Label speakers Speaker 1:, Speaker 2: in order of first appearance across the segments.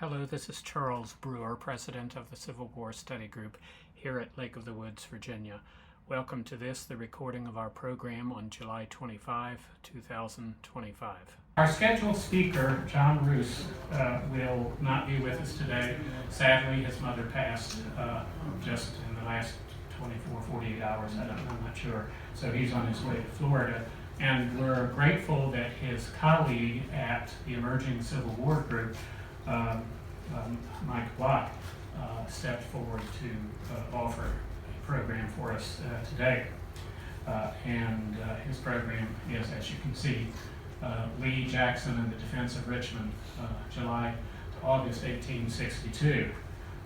Speaker 1: Hello, this is Charles Brewer, President of the Civil War Study Group here at Lake of the Woods, Virginia. Welcome to the recording of our program on July 25, 2025. Our scheduled speaker, John Roos, will not be with us today. Sadly, his mother passed just in the last 48 hours, I'm not sure. So he's on his way to Florida. And we're grateful that his colleague at the Emerging Civil War Group, Mike Block, stepped forward to offer a program for us today. And his program is, as you can see, Lee, Jackson, and the Defense of Richmond, July to August 1862.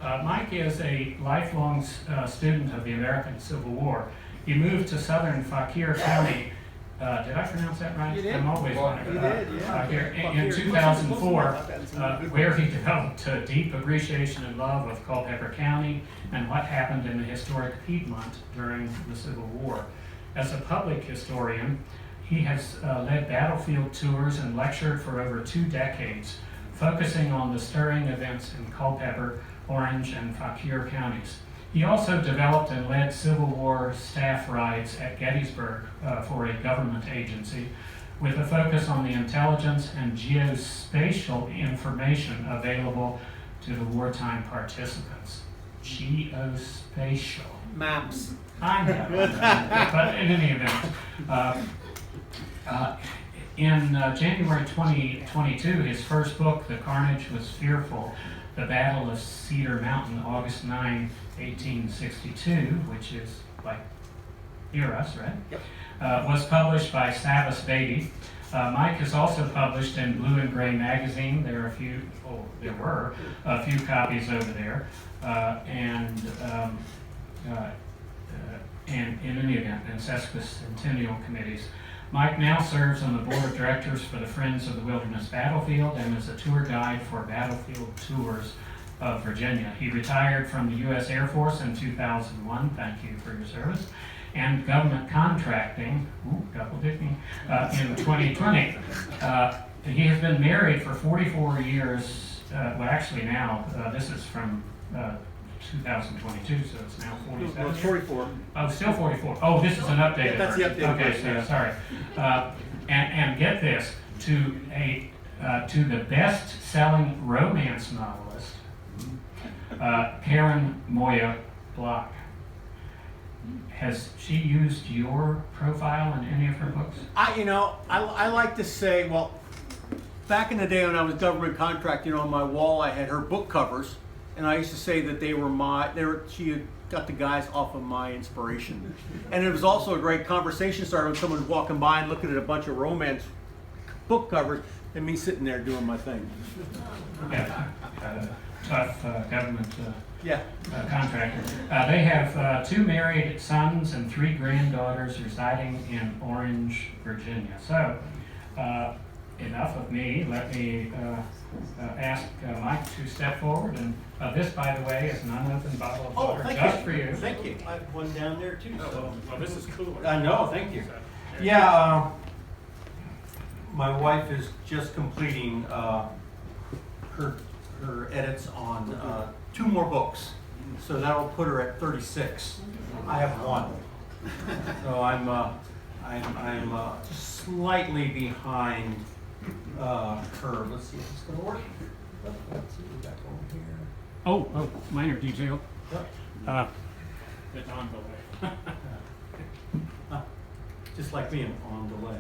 Speaker 1: Mike is a lifelong student of the American Civil War. He moved to southern Fauquier County. Did I pronounce that right?
Speaker 2: You did.
Speaker 1: I'm always wondering about
Speaker 2: did, yeah.
Speaker 1: here in 2004, where he developed a deep appreciation and love of Culpeper County and what happened in the historic Piedmont during the Civil War. As a public historian, he has led battlefield tours and lectured for over 2 decades, focusing on the stirring events in Culpeper, Orange, and Fauquier counties. He also developed and led Civil War staff rides at Gettysburg for a government agency, with a focus on the intelligence and geospatial information available to the wartime participants. Geospatial.
Speaker 2: Maps.
Speaker 1: I know, but in any event, in January 2022, his first book, The Carnage Was Fearful, The Battle of Cedar Mountain, August 9, 1862, which is like near us, right?
Speaker 2: Yep.
Speaker 1: Was published by Savas Beatty. Mike has also published in Blue and Gray magazine. There were a few copies over there, and in any event, in sesquicentennial committees. Mike now serves on the board of directors for the Friends of the Wilderness Battlefield and is a tour guide for battlefield tours of Virginia. He retired from the U.S. Air Force in 2001, thank you for your service, and government contracting, double-dipping, in 2020. He has been married for 44 years, this is from 2022, so it's now 47.
Speaker 2: Well, it's 44.
Speaker 1: Oh, still 44. Oh, this is an updated
Speaker 2: Yeah, that's the
Speaker 1: version.
Speaker 2: updated
Speaker 1: Okay,
Speaker 2: version,
Speaker 1: so,
Speaker 2: yeah.
Speaker 1: sorry. And get this, to the best-selling romance novelist, Karen Moya Block. Has she used your profile in any of her books?
Speaker 2: I like to say, well, back in the day when I was government contracting, on my wall I had her book covers, and I used to say that she had got the guys off of my inspiration. And it was also a great conversation starter when someone was walking by and looking at a bunch of romance book covers and me sitting there doing my thing.
Speaker 1: Yeah, tough government
Speaker 2: Yeah.
Speaker 1: contractor. They have 2 married sons and 3 granddaughters residing in Orange, Virginia. So, enough of me. Let me ask Mike to step forward. And this, by the way, is an unopened bottle of water just for you.
Speaker 2: Thank you. I have one down there too. So.
Speaker 1: Well, this is cooler.
Speaker 2: I know, thank you. Yeah, my wife is just completing her edits on 2 more books, so that'll put her at 36. I have 1, so I'm just slightly behind her. Let's see if it's gonna work. Let's see what we got going here.
Speaker 1: Oh, minor detail.
Speaker 2: Yep.
Speaker 1: It's on delay.
Speaker 2: Just like being on delay.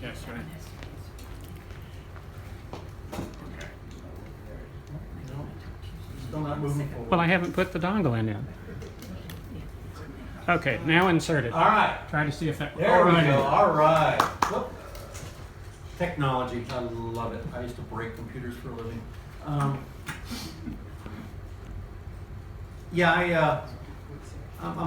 Speaker 1: Yes, right. Okay.
Speaker 2: No, still not moving forward.
Speaker 1: Well, I haven't put the dongle in yet. Okay, now insert it.
Speaker 2: All right.
Speaker 1: Try to see if that.
Speaker 2: There we go. All right. Whoop. Technology, I love it. I used to break computers for a living. I'm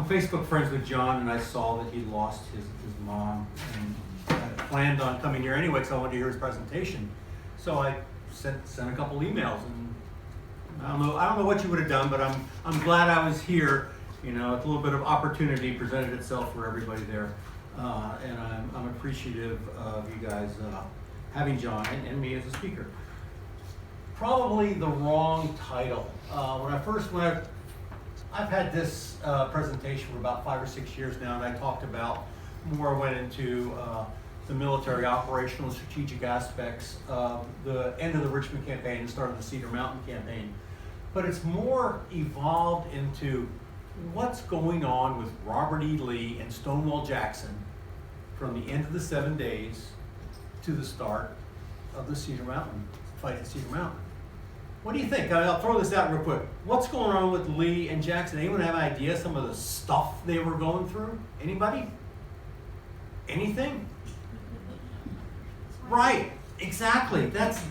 Speaker 2: Facebook friends with John, and I saw that he lost his mom, and I planned on coming here anyway because I wanted to hear his presentation. So I sent a couple emails, and I don't know what you would have done, but I'm glad I was here. You know, it's a little bit of opportunity presented itself for everybody there, and I'm appreciative of you guys having John and me as a speaker. probably the wrong title. I've had this presentation for about 5 or 6 years now, and I talked about, went into the military operational and strategic aspects of the end of the Richmond campaign and start of the Cedar Mountain campaign. But it's more evolved into what's going on with Robert E. Lee and Stonewall Jackson from the end of the 7 days to the start of the Cedar Mountain, fight at Cedar Mountain. What do you think? I'll throw this out real quick. What's going on with Lee and Jackson? Anyone have an idea some of the stuff they were going through? Anybody? Anything? Right, exactly. That's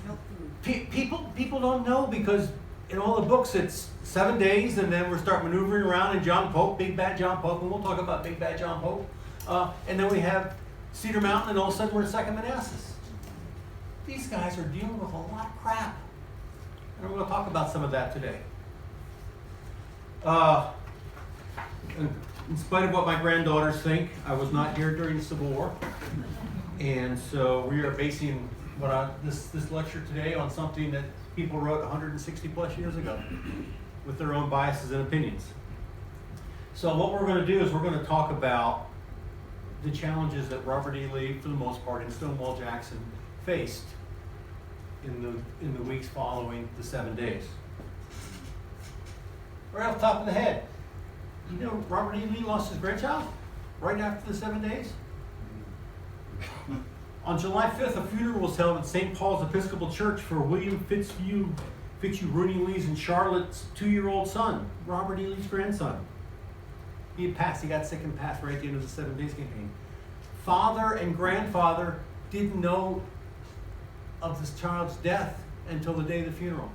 Speaker 2: people don't know, because in all the books it's 7 days and then we start maneuvering around in John Pope, Big Bad John Pope, and we'll talk about Big Bad John Pope. And then we have Cedar Mountain, and all of a sudden we're at Second Manassas. These guys are dealing with a lot of crap. And we're going to talk about some of that today. In spite of what my granddaughters think, I was not here during the Civil War. And so we are basing this lecture today on something that people wrote 160 plus years ago with their own biases and opinions. So what we're going to do is we're going to talk about the challenges that Robert E. Lee, for the most part, and Stonewall Jackson faced in the weeks following the 7 days. Right off the top of the head, you know Robert E. Lee lost his grandchild right after the 7 days? On July 5th, a funeral was held at St. Paul's Episcopal Church for William Fitzhugh Rooney Lee's and Charlotte's 2-year-old son, Robert E. Lee's grandson. He had passed. He got sick and passed right at the end of the 7 days campaign. Father and grandfather didn't know of this child's death until the day of the funeral.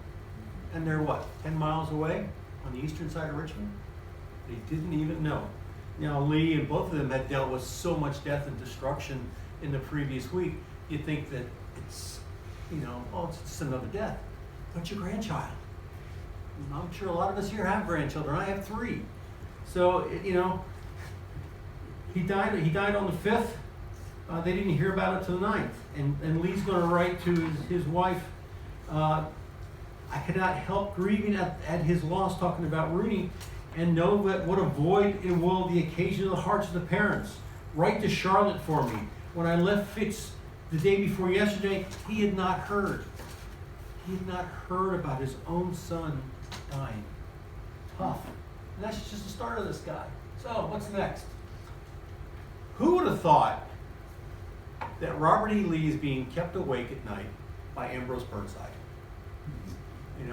Speaker 2: And they're what, 10 miles away on the eastern side of Richmond? They didn't even know. Now, Lee and both of them had dealt with so much death and destruction in the previous week, you'd think that it's, it's just another death. But your grandchild. I'm sure a lot of us here have grandchildren. I have 3. So, he died on the 5th. They didn't hear about it till the 9th. And Lee's going to write to his wife, I cannot help grieving at his loss, talking about Rooney, and know that what a void it will the occasion of the hearts of the parents. Write to Charlotte for me. When I left Fitz the day before yesterday, he had not heard. He had not heard about his own son dying. Tough. And that's just the start of this guy. So, what's next? Who would have thought that Robert E. Lee is being kept awake at night by Ambrose Burnside?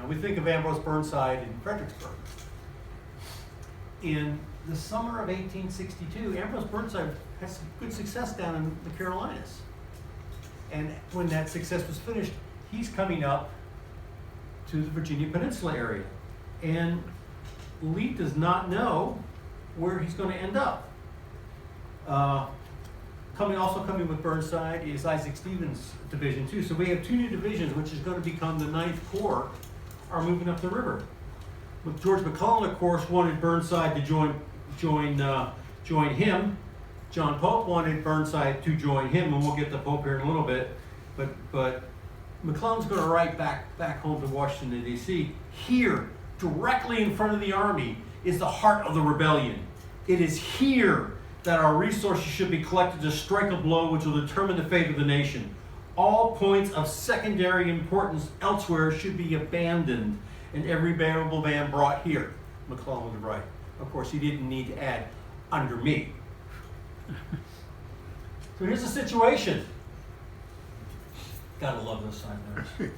Speaker 2: We think of Ambrose Burnside in Fredericksburg. In the summer of 1862, Ambrose Burnside had some good success down in the Carolinas. And when that success was finished, he's coming up to the Virginia Peninsula area. And Lee does not know where he's going to end up. Also coming with Burnside is Isaac Stevens' division too. So we have 2 new divisions, which is going to become the 9th Corps, are moving up the river. With George McClellan, of course, wanted Burnside to join him. John Pope wanted Burnside to join him, and we'll get to Pope here in a little bit. But McClellan's going to write back home to Washington, D.C. Here, directly in front of the army, is the heart of the rebellion. It is here that our resources should be collected to strike a blow which will determine the fate of the nation. All points of secondary importance elsewhere should be abandoned, and every available man brought here. McClellan would write. Of course, he didn't need to add, under me. So here's the situation. Gotta love those side letters.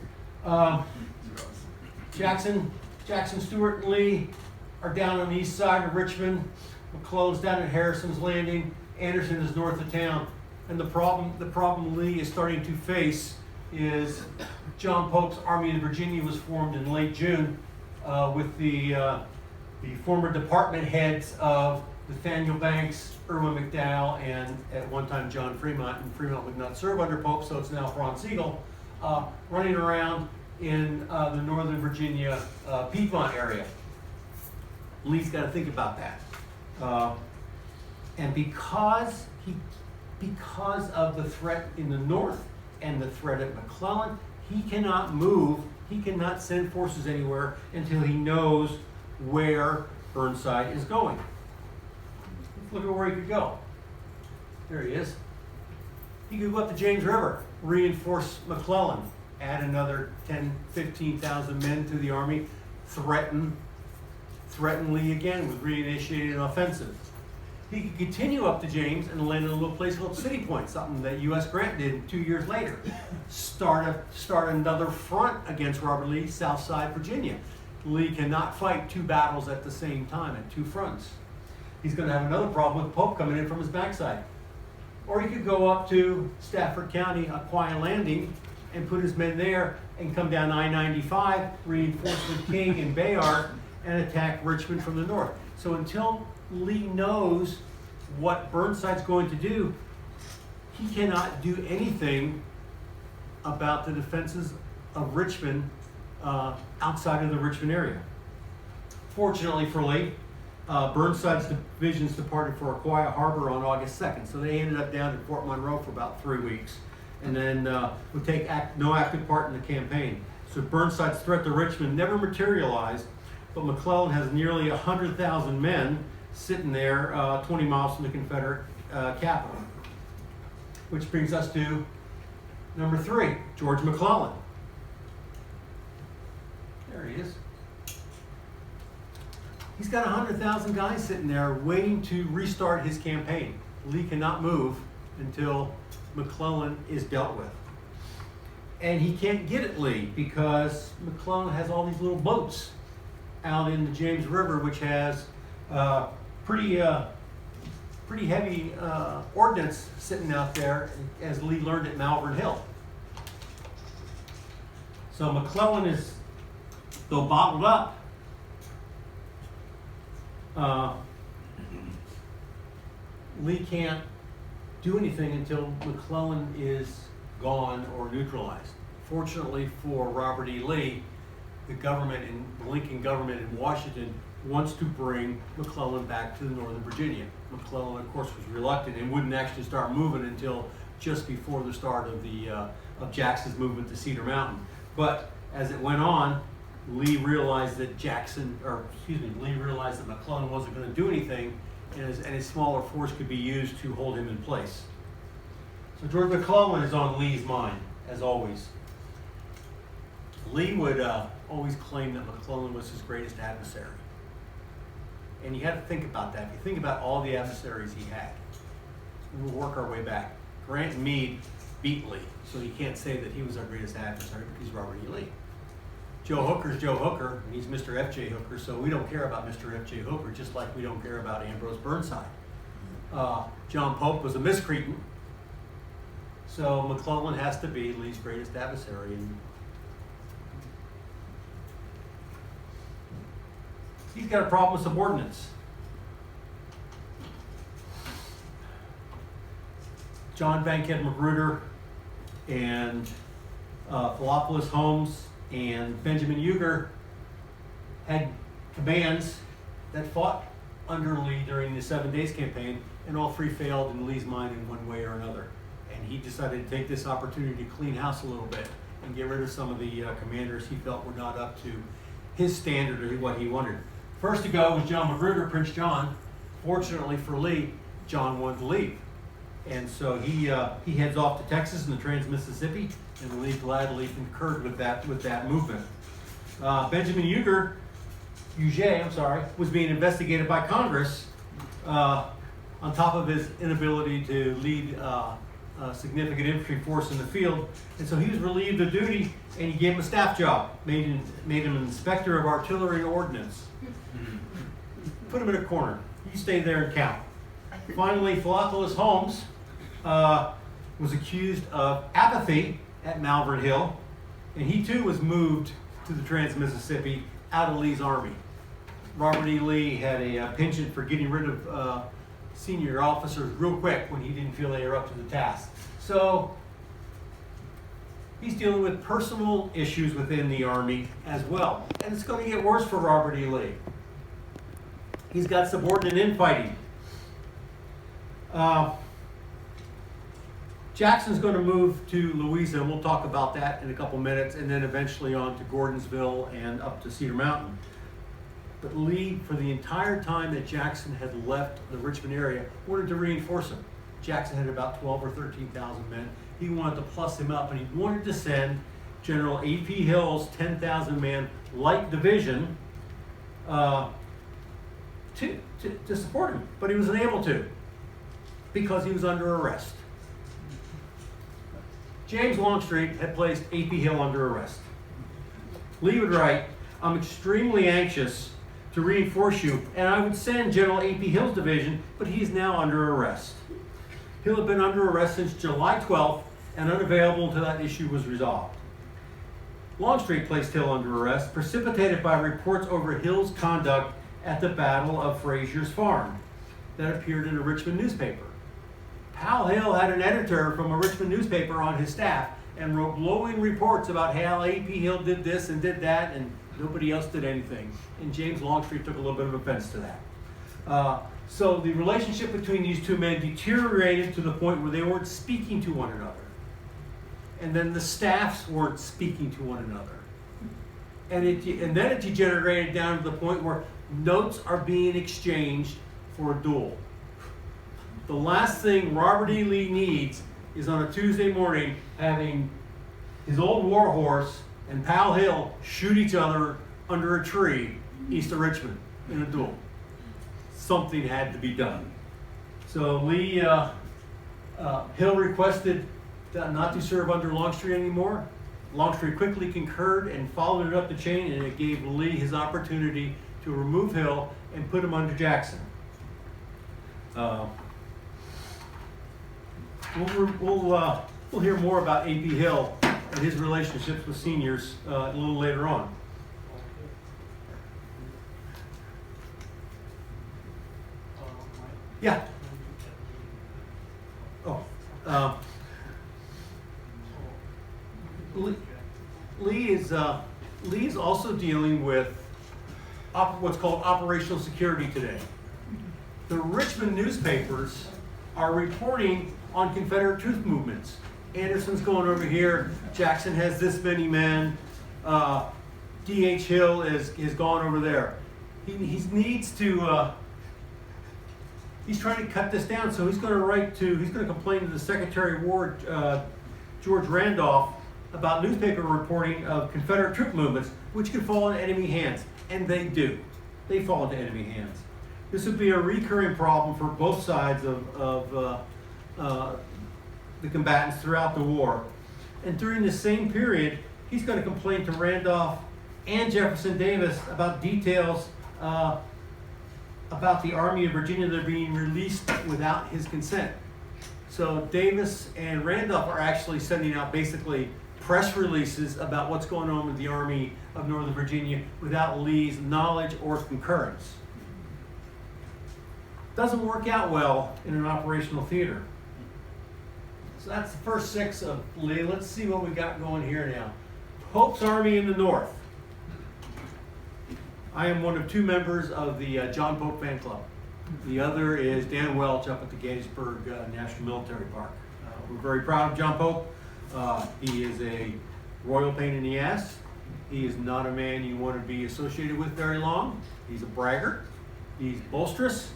Speaker 2: Jackson, Stewart, and Lee are down on the east side of Richmond. McClellan's down at Harrison's Landing. Anderson is north of town. And the problem Lee is starting to face is John Pope's Army of Virginia was formed in late June with the former department heads of Nathaniel Banks, Irwin McDowell, and at one time John Fremont. And Fremont would not serve under Pope, so it's now Franz Sigel, running around in the Northern Virginia Piedmont area. Lee's got to think about that. And because of the threat in the north and the threat at McClellan, he cannot move He cannot send forces anywhere until he knows where Burnside is going. Let's look at where he could go. There he is. He could go up the James River, reinforce McClellan, add another 10, 15,000 men to the army, threaten Lee again with reinitiating an offensive. He could continue up the James and land in a little place called City Point, something that U.S. Grant did 2 years later. Start another front against Robert Lee, Southside Virginia. Lee cannot fight 2 battles at the same time at 2 fronts. He's going to have another problem with Pope coming in from his backside. Or he could go up to Stafford County, Aquia Landing, and put his men there and come down I-95, reinforce with King and Bayard, and attack Richmond from the north. So until Lee knows what Burnside's going to do, he cannot do anything about the defenses of Richmond outside of the Richmond area. Fortunately for Lee, Burnside's divisions departed for Aquia Harbor on August 2nd, so they ended up down at Fort Monroe for about 3 weeks, and then would take no active part in the campaign. So Burnside's threat to Richmond never materialized, but McClellan has nearly 100,000 men sitting there 20 miles from the Confederate capital. Which brings us to number 3, George McClellan. There he is. He's got 100,000 guys sitting there waiting to restart his campaign. Lee cannot move until McClellan is dealt with. And he can't get at Lee because McClellan has all these little boats out in the James River, which has pretty heavy ordnance sitting out there, as Lee learned at Malvern Hill. So McClellan is, though bottled up, Lee can't do anything until McClellan is gone or neutralized. Fortunately for Robert E. Lee, the Lincoln government in Washington wants to bring McClellan back to Northern Virginia. McClellan, of course, was reluctant and wouldn't actually start moving until just before the start of Jackson's movement to Cedar Mountain. But as it went on, Lee realized that McClellan wasn't going to do anything, and his smaller force could be used to hold him in place. So George McClellan is on Lee's mind, as always. Lee would always claim that McClellan was his greatest adversary. And you have to think about that. If you think about all the adversaries he had, we'll work our way back. Grant and Meade beat Lee, so you can't say that he was our greatest adversary because he's Robert E. Lee. Joe Hooker's Joe Hooker, and he's Mr. F.J. Hooker, so we don't care about Mr. F.J. Hooker, just like we don't care about Ambrose Burnside. John Pope was a miscreant, so McClellan has to be Lee's greatest adversary. And he's got a problem with subordinates. John Bankhead Magruder and Philopoulos Holmes and Benjamin Huger had commands that fought under Lee during the 7 Days campaign, and all 3 failed in Lee's mind in one way or another. And he decided to take this opportunity to clean house a little bit and get rid of some of the commanders he felt were not up to his standard or what he wanted. First to go was John Magruder, Prince John. Fortunately for Lee, John wanted to leave. And so he heads off to Texas and the Trans-Mississippi, and Lee gladly concurred with that movement. Benjamin Huger was being investigated by Congress on top of his inability to lead a significant infantry force in the field. And so he was relieved of duty, and he gave him a staff job, made him an inspector of artillery and ordnance. Put him in a corner. You stay there and count. Finally, Philopoulos Holmes was accused of apathy at Malvern Hill, and he too was moved to the Trans-Mississippi out of Lee's army. Robert E. Lee had a penchant for getting rid of senior officers real quick when he didn't feel they were up to the task. So he's dealing with personal issues within the army as well, and it's going to get worse for Robert E. Lee. He's got subordinate infighting. Jackson's going to move to Louisa, and we'll talk about that in a couple minutes, and then eventually on to Gordonsville and up to Cedar Mountain. But Lee, for the entire time that Jackson had left the Richmond area, wanted to reinforce him. Jackson had about 12 or 13,000 men. He wanted to plus him up, and he wanted to send General A.P. Hill's 10,000 man light division to support him, but he was unable to because he was under arrest. James Longstreet had placed A.P. Hill under arrest. Lee would write, "I'm extremely anxious to reinforce you, and I would send General A.P. Hill's division, but he's now under arrest." Hill had been under arrest since July 12th and unavailable until that issue was resolved. Longstreet placed Hill under arrest, precipitated by reports over Hill's conduct at the Battle of Frazier's Farm that appeared in a Richmond newspaper. Pal Hill had an editor from a Richmond newspaper on his staff and wrote glowing reports about how A.P. Hill did this and did that, and nobody else did anything. And James Longstreet took a little bit of offense to that. So the relationship between these two men deteriorated to the point where they weren't speaking to one another. And then the staffs weren't speaking to one another. And then it degenerated down to the point where notes are being exchanged for a duel. The last thing Robert E. Lee needs is on a Tuesday morning having his old war horse and Pal Hill shoot each other under a tree east of Richmond in a duel. Something had to be done. So Lee, Hill requested not to serve under Longstreet anymore. Longstreet quickly concurred and followed it up the chain, and it gave Lee his opportunity to remove Hill and put him under Jackson. We'll hear more about A.P. Hill and his relationships with seniors a little later on. Yeah. Oh. Lee is also dealing with what's called operational security today. The Richmond newspapers are reporting on Confederate truth movements. Anderson's going over here. Jackson has this many men. D.H. Hill is gone over there. He needs to. He's trying to cut this down, so he's going to complain to the Secretary of War, George Randolph, about newspaper reporting of Confederate troop movements, which could fall into enemy hands. And they do. They fall into enemy hands. This would be a recurring problem for both sides of the combatants throughout the war. And during the same period, he's going to complain to Randolph and Jefferson Davis about details about the Army of Virginia that are being released without his consent. So Davis and Randolph are actually sending out basically press releases about what's going on with the Army of Northern Virginia without Lee's knowledge or concurrence. Doesn't work out well in an operational theater. So that's the first six of Lee. Let's see what we got going here now. Pope's Army in the North. I am one of two members of the John Pope fan club. The other is Dan Welch up at the Gettysburg National Military Park. We're very proud of John Pope. He is a royal pain in the ass. He is not a man you want to be associated with very long. He's a braggart. He's boisterous.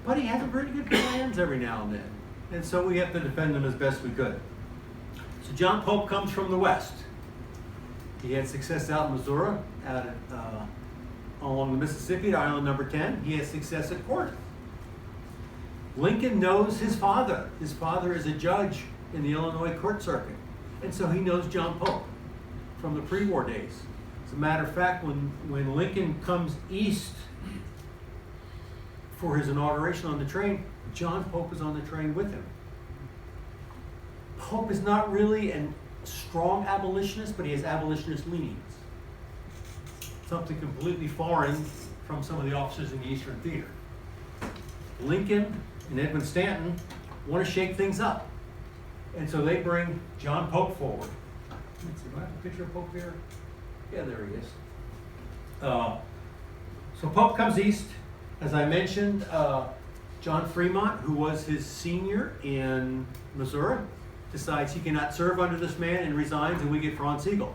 Speaker 2: But he has pretty good plans every now and then. And so we have to defend him as best we could. So John Pope comes from the West. He had success out in Missouri, out at, along the Mississippi, Island number 10. He has success at Corinth. Lincoln knows his father. His father is a judge in the Illinois court circuit. And so he knows John Pope from the pre-war days. As a matter of fact, when Lincoln comes east for his inauguration on the train, John Pope is on the train with him. Pope is not really a strong abolitionist, but he has abolitionist leanings. Something completely foreign from some of the officers in the Eastern Theater. Lincoln and Edmund Stanton want to shake things up. And so they bring John Pope forward. Let's see, do I have a picture of Pope here? Yeah, there he is. So Pope comes east. As I mentioned, John Fremont, who was his senior in Missouri, decides he cannot serve under this man and resigns, and we get Franz Sigel.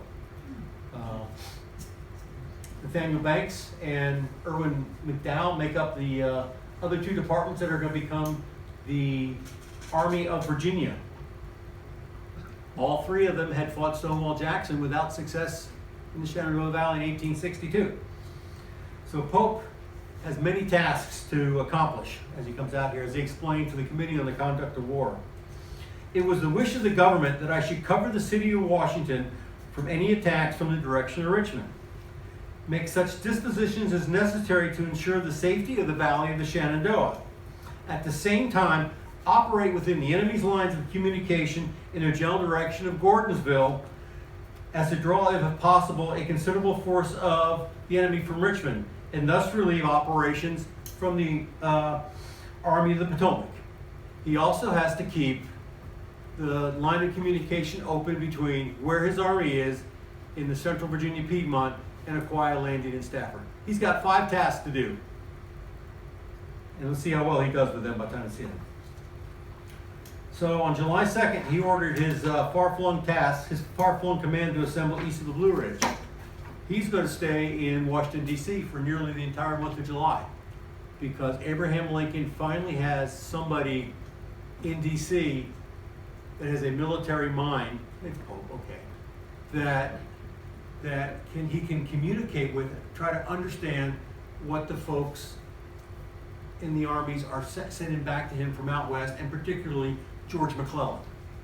Speaker 2: Nathaniel Banks and Irwin McDowell make up the other two departments that are going to become the Army of Virginia. All three of them had fought Stonewall Jackson without success in the Shenandoah Valley in 1862. So Pope has many tasks to accomplish as he comes out here, as he explained to the Committee on the Conduct of War. It was the wish of the government that I should cover the city of Washington from any attacks from the direction of Richmond. Make such dispositions as necessary to ensure the safety of the valley of the Shenandoah. At the same time, operate within the enemy's lines of communication in the general direction of Gordonsville, as to draw, if possible, a considerable force of the enemy from Richmond, and thus relieve operations from the Army of the Potomac. He also has to keep the line of communication open between where his army is in the central Virginia Piedmont and Aquia Landing in Stafford. He's got 5 tasks to do. And let's see how well he does with them by the time I see him. So on July 2nd, he ordered his far-flung command to assemble east of the Blue Ridge. He's going to stay in Washington, D.C. for nearly the entire month of July, because Abraham Lincoln finally has somebody in D.C. that has a military mind, that he can communicate with, try to understand what the folks in the armies are sending back to him from out west, and particularly George McClellan.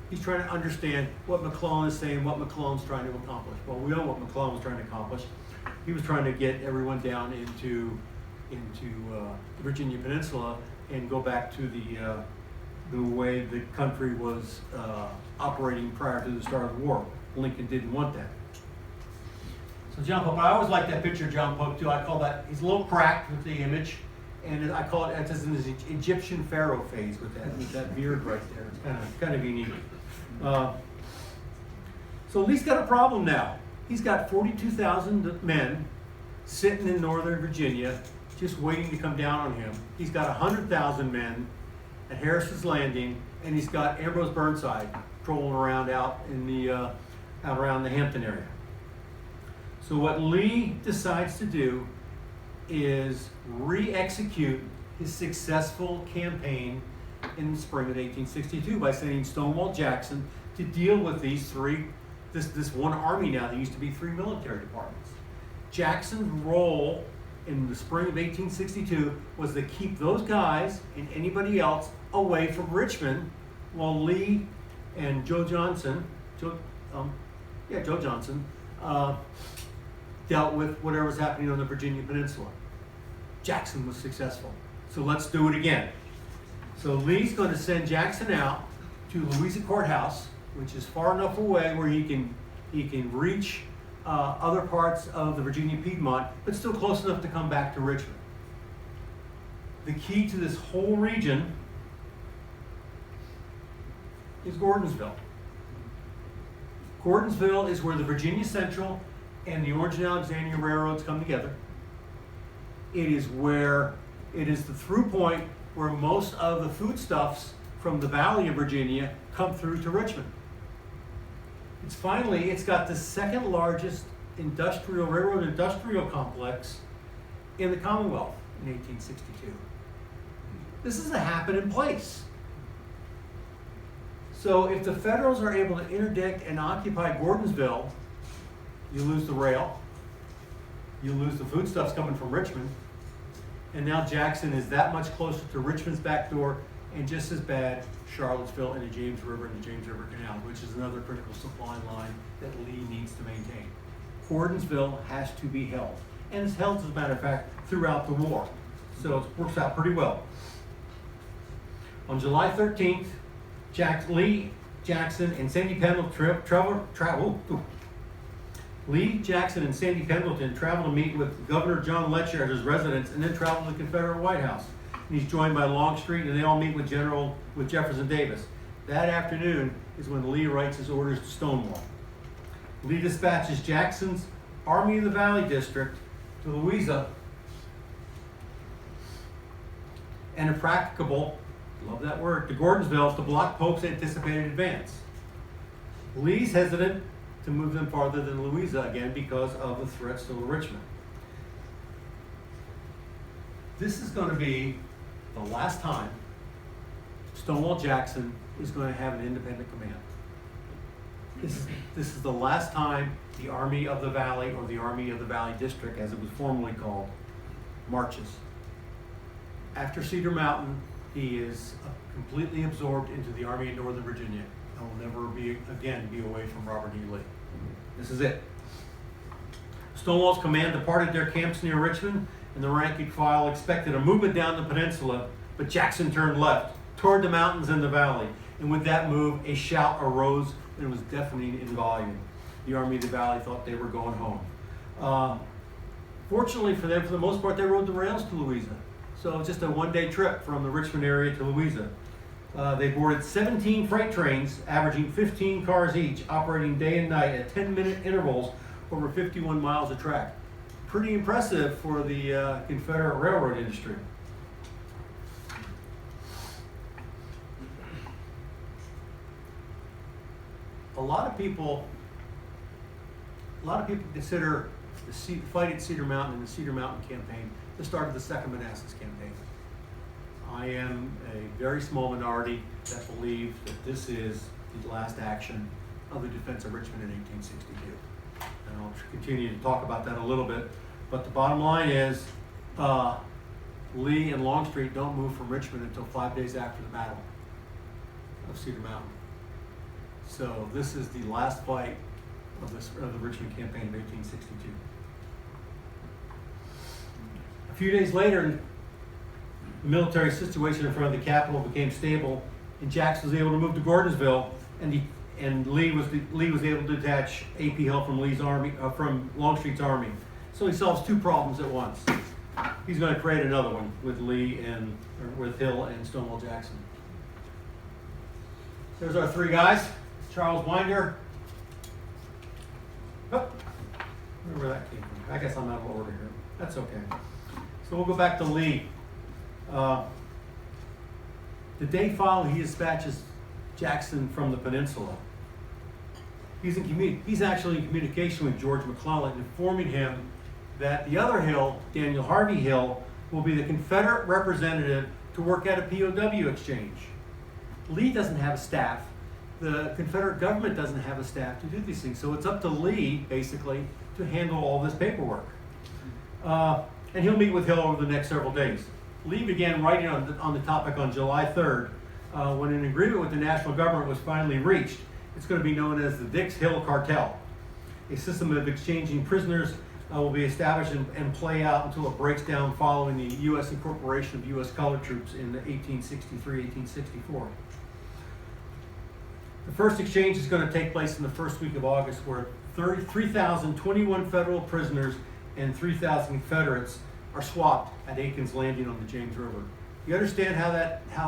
Speaker 2: He's trying to understand what McClellan is saying, what McClellan's trying to accomplish. Well, we know what McClellan was trying to accomplish. He was trying to get everyone down into the Virginia Peninsula and go back to the way the country was operating prior to the start of the war. Lincoln didn't want that. So John Pope, I always like that picture of John Pope too. I call that, he's a little cracked with the image, and I call it, it's in his Egyptian pharaoh phase with that beard right there. It's kind of unique. So Lee's got a problem now. He's got 42,000 men sitting in northern Virginia just waiting to come down on him. He's got 100,000 men at Harris's Landing, and he's got Ambrose Burnside trolling around out around the Hampton area. So what Lee decides to do is re-execute his successful campaign in the spring of 1862 by sending Stonewall Jackson to deal with this one army now that used to be 3 military departments. Jackson's role in the spring of 1862 was to keep those guys and anybody else away from Richmond, while Lee and Joe Johnson dealt with whatever was happening on the Virginia Peninsula. Jackson was successful. So let's do it again. So Lee's going to send Jackson out to Louisa Courthouse, which is far enough away where he can reach other parts of the Virginia Piedmont, but still close enough to come back to Richmond. The key to this whole region is Gordonsville. Gordonsville is where the Virginia Central and the Orange and Alexandria Railroads come together. It is the through point where most of the foodstuffs from the Valley of Virginia come through to Richmond. It's got the second largest railroad industrial complex in the Commonwealth in 1862. This is a happening place. So if the Federals are able to interdict and occupy Gordonsville, you lose the rail, you lose the foodstuffs coming from Richmond, and now Jackson is that much closer to Richmond's back door, and just as bad, Charlottesville and the James River and the James River Canal, which is another critical supply line that Lee needs to maintain. Gordonsville has to be held, and it's held, as a matter of fact, throughout the war. So it works out pretty well. On July 13th, Lee, Jackson, and Sandy Pendleton travel to meet with Governor John Letcher at his residence, and then travel to the Confederate White House. And he's joined by Longstreet, and they all meet with Jefferson Davis. That afternoon is when Lee writes his orders to Stonewall. Lee dispatches Jackson's Army of the Valley District to Louisa and impracticable, love that word, to Gordonsville to block Pope's anticipated advance. Lee's hesitant to move them farther than Louisa again because of the threat still to Richmond. This is going to be the last time Stonewall Jackson is going to have an independent command. This is the last time the Army of the Valley, or the Army of the Valley District, as it was formerly called, marches. After Cedar Mountain, he is completely absorbed into the Army of Northern Virginia and will never be away from Robert E. Lee. This is it. Stonewall's command departed their camps near Richmond, and the rank and file expected a movement down the peninsula, but Jackson turned left toward the mountains and the valley. And with that move, a shout arose and was deafening in volume. The Army of the Valley thought they were going home. Fortunately for them, for the most part, they rode the rails to Louisa. So just a one-day trip from the Richmond area to Louisa. They boarded 17 freight trains, averaging 15 cars each, operating day and night at 10-minute intervals over 51 miles of track. Pretty impressive for the Confederate railroad industry. A lot of people consider the fight at Cedar Mountain and the Cedar Mountain campaign the start of the Second Manassas campaign. I am a very small minority that believe that this is the last action of the defense of Richmond in 1862. And I'll continue to talk about that a little bit. But the bottom line is, Lee and Longstreet don't move from Richmond until 5 days after the Battle of Cedar Mountain. So this is the last fight of the Richmond campaign of 1862. A few days later, the military situation in front of the Capitol became stable, and Jackson was able to move to Gordonsville, and Lee was able to detach A.P. Hill from Lee's army, from Longstreet's army. So he solves two problems at once. He's going to create another one with with Hill and Stonewall Jackson. There's our three guys. Charles Winder. Oh, I don't know where that came from. I guess I'm out of order here. That's okay. So we'll go back to Lee. The day following, he dispatches Jackson from the peninsula. He's actually in communication with George McClellan, informing him that the other Hill, Daniel Harvey Hill, will be the Confederate representative to work at a POW exchange. Lee doesn't have a staff. The Confederate government doesn't have a staff to do these things. So it's up to Lee, basically, to handle all this paperwork. And he'll meet with Hill over the next several days. Lee began writing on the topic on July 3rd, when an agreement with the national government was finally reached. It's going to be known as the Dix Hill Cartel. A system of exchanging prisoners will be established and play out until it breaks down following the U.S. incorporation of U.S. colored troops in 1863-1864. The first exchange is going to take place in the first week of August, where 3,021 federal prisoners and 3,000 Confederates are swapped at Aiken's Landing on the James River. You understand how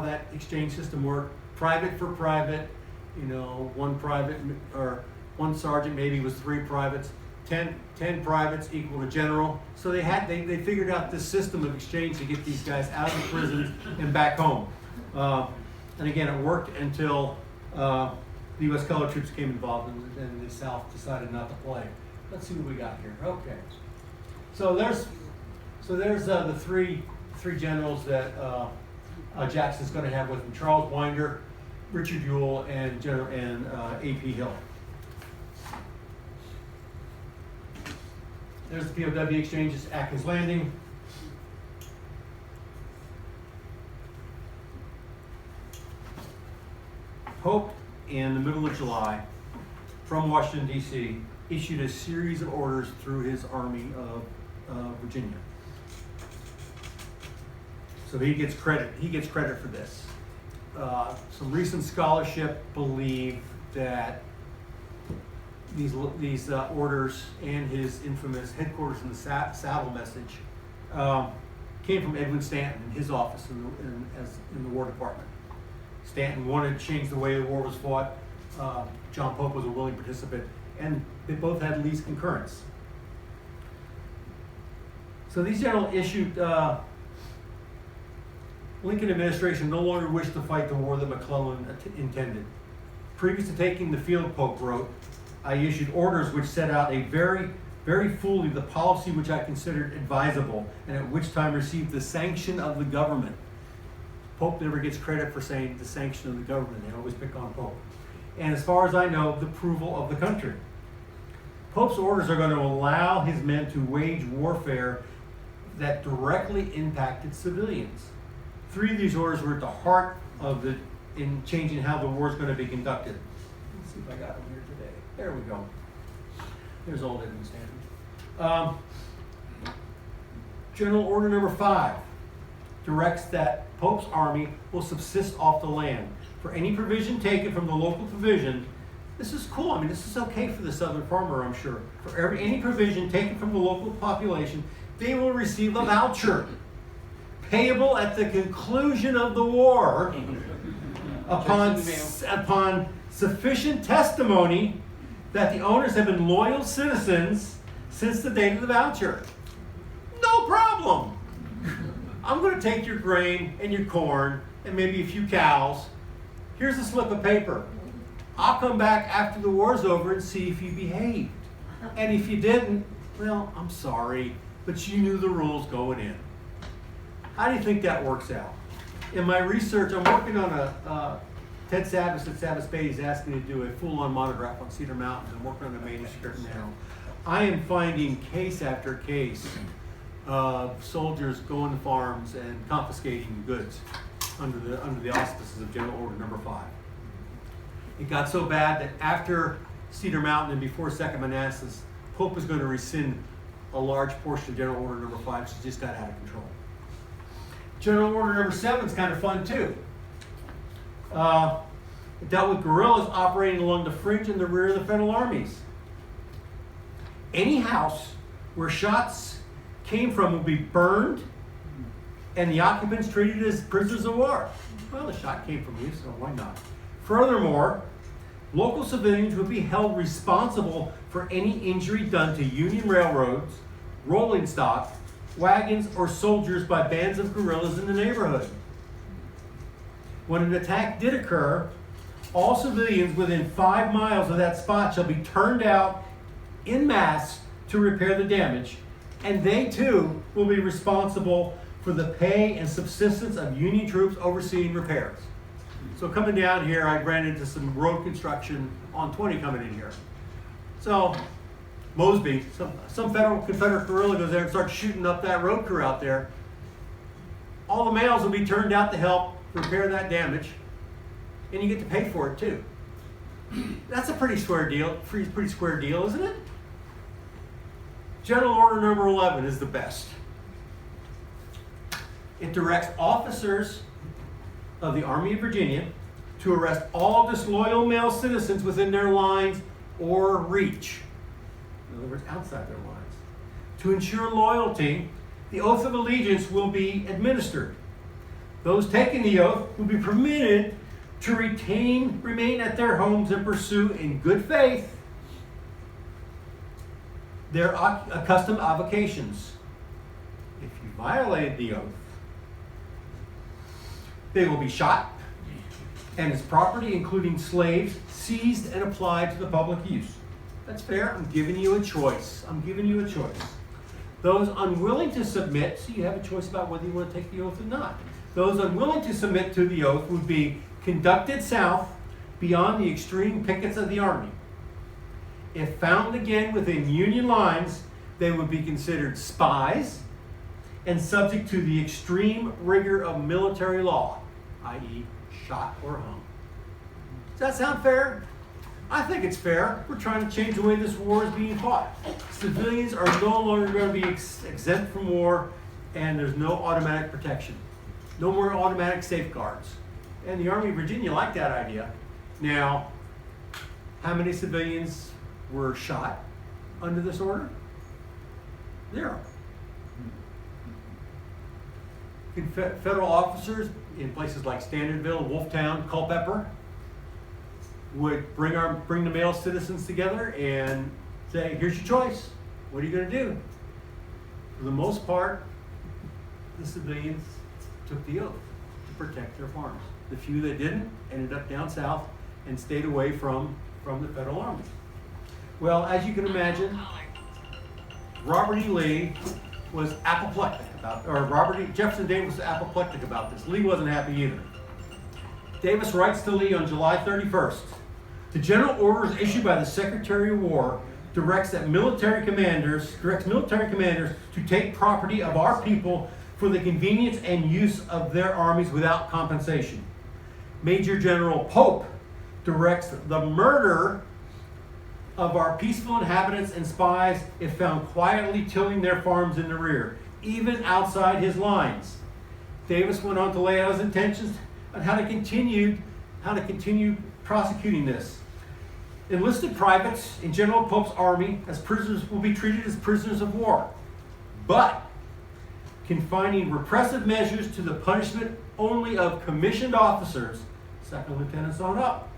Speaker 2: that exchange system worked? Private for private, one private or one sergeant maybe was 3 privates, 10 privates equal to general. So they figured out this system of exchange to get these guys out of the prisons and back home. And again, it worked until the U.S. colored troops became involved, and the South decided not to play. Let's see what we got here. Okay. So there's the three generals that Jackson's going to have with him: Charles Winder, Richard Ewell, and A.P. Hill. There's the POW exchanges, Atkins Landing. Pope, in the middle of July, from Washington, D.C., issued a series of orders through his army of Virginia. So he gets credit. He gets credit for this. Some recent scholarship believe that these orders and his infamous headquarters in the saddle message came from Edwin Stanton in his office in the War Department. Stanton wanted to change the way the war was fought. John Pope was a willing participant, and they both had Lee's concurrence. So these generals issued Lincoln administration no longer wished to fight the war that McClellan intended. Previous to taking the field, Pope wrote, I issued orders which set out a very fully the policy which I considered advisable, and at which time received the sanction of the government. Pope never gets credit for saying the sanction of the government. They always pick on Pope. And as far as I know, the approval of the country. Pope's orders are going to allow his men to wage warfare that directly impacted civilians. 3 of these orders were at the heart of in changing how the war is going to be conducted. Let's see if I got them here today. There we go. There's old Edmund Stanton. General Order number 5 directs that Pope's army will subsist off the land. For any provision taken from the local provision, this is cool. I mean, this is okay for the southern farmer, I'm sure. For any provision taken from the local population, they will receive a voucher payable at the conclusion of the war upon sufficient testimony that the owners have been loyal citizens since the date of the voucher. No problem. I'm going to take your grain and your corn and maybe a few cows. Here's a slip of paper. I'll come back after the war's over and see if you behaved. And if you didn't, well, I'm sorry, but you knew the rules going in. How do you think that works out? In my research, I'm working on Ted Savas at Savas Beatty's asked me to do a full-on monograph on Cedar Mountain. I'm working on a manuscript now. I am finding case after case of soldiers going to farms and confiscating goods under the auspices of General Order number 5. It got so bad that after Cedar Mountain and before Second Manassas, Pope was going to rescind a large portion of General Order number 5, so it just got out of control. General Order number 7 is kind of fun too. It dealt with guerrillas operating along the fringe and the rear of the federal armies. Any house where shots came from will be burned and the occupants treated as prisoners of war. Well, the shot came from you, so why not? Furthermore, local civilians would be held responsible for any injury done to Union railroads, rolling stock, wagons, or soldiers by bands of guerrillas in the neighborhood. When an attack did occur, all civilians within 5 miles of that spot shall be turned out en masse to repair the damage, and they too will be responsible for the pay and subsistence of Union troops overseeing repairs. So coming down here, I ran into some road construction on 20 coming in here. So Mosby, some federal Confederate guerrilla goes there and starts shooting up that road crew out there. All the males will be turned out to help repair that damage, and you get to pay for it too. That's a pretty square deal, isn't it? General Order number 11 is the best. It directs officers of the Army of Virginia to arrest all disloyal male citizens within their lines or reach. In other words, outside their lines. To ensure loyalty, the oath of allegiance will be administered. Those taking the oath will be permitted to remain at their homes and pursue in good faith their accustomed avocations. If you violated the oath, they will be shot and his property, including slaves, seized and applied to the public use. That's fair. I'm giving you a choice. Those unwilling to submit, so you have a choice about whether you want to take the oath or not. Those unwilling to submit to the oath would be conducted south beyond the extreme pickets of the army. If found again within Union lines, they would be considered spies and subject to the extreme rigor of military law, i.e. shot or hung. Does that sound fair? I think it's fair. We're trying to change the way this war is being fought. Civilians are no longer going to be exempt from war, and there's no automatic protection. No more automatic safeguards. And the Army of Virginia liked that idea. Now, how many civilians were shot under this order? 0. Federal officers in places like Standardville, Wolftown, Culpeper would bring the male citizens together and say, here's your choice. What are you going to do? For the most part, the civilians took the oath. to protect their farms. The few that didn't ended up down south and stayed away from the Federal Army. Well, as you can imagine, Robert E. Lee was apoplectic about, Jefferson Davis was apoplectic about this. Lee wasn't happy either. Davis writes to Lee on July 31st, the general orders issued by the Secretary of War directs military commanders to take property of our people for the convenience and use of their armies without compensation. Major General Pope directs the murder of our peaceful inhabitants and spies if found quietly tilling their farms in the rear, even outside his lines. Davis went on to lay out his intentions on how to continue prosecuting this. Enlisted privates in General Pope's army as prisoners will be treated as prisoners of war, but confining repressive measures to the punishment only of commissioned officers, second lieutenants on up,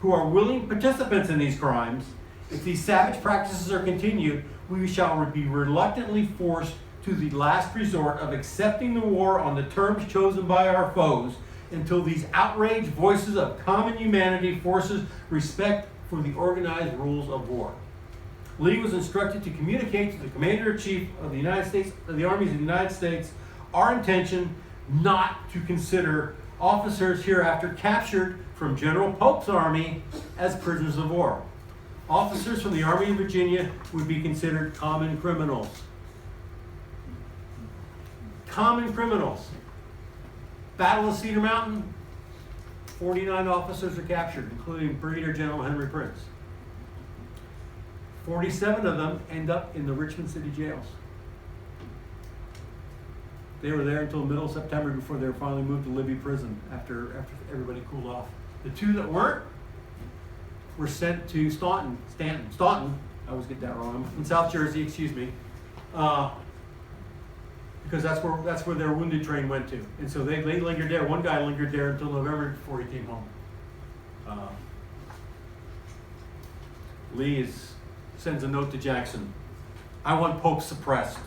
Speaker 2: who are willing participants in these crimes. If these savage practices are continued, we shall be reluctantly forced to the last resort of accepting the war on the terms chosen by our foes until these outraged voices of common humanity forces respect for the organized rules of war. Lee was instructed to communicate to the Commander-in-Chief of the United States, of the Armies of the United States, our intention not to consider officers hereafter captured from General Pope's army as prisoners of war. Officers from the Army of Virginia would be considered common criminals. Common criminals. Battle of Cedar Mountain, 49 officers are captured, including Brigadier General Henry Prince. 47 of them end up in the Richmond city jails. They were there until the middle of September before they were finally moved to Libby Prison after everybody cooled off. The two that weren't were sent to Staunton, I always get that wrong, in South Jersey, excuse me, because that's where their wounded train went to. And so they lingered there. One guy lingered there until November before he came home. Lee sends a note to Jackson. I want Pope suppressed.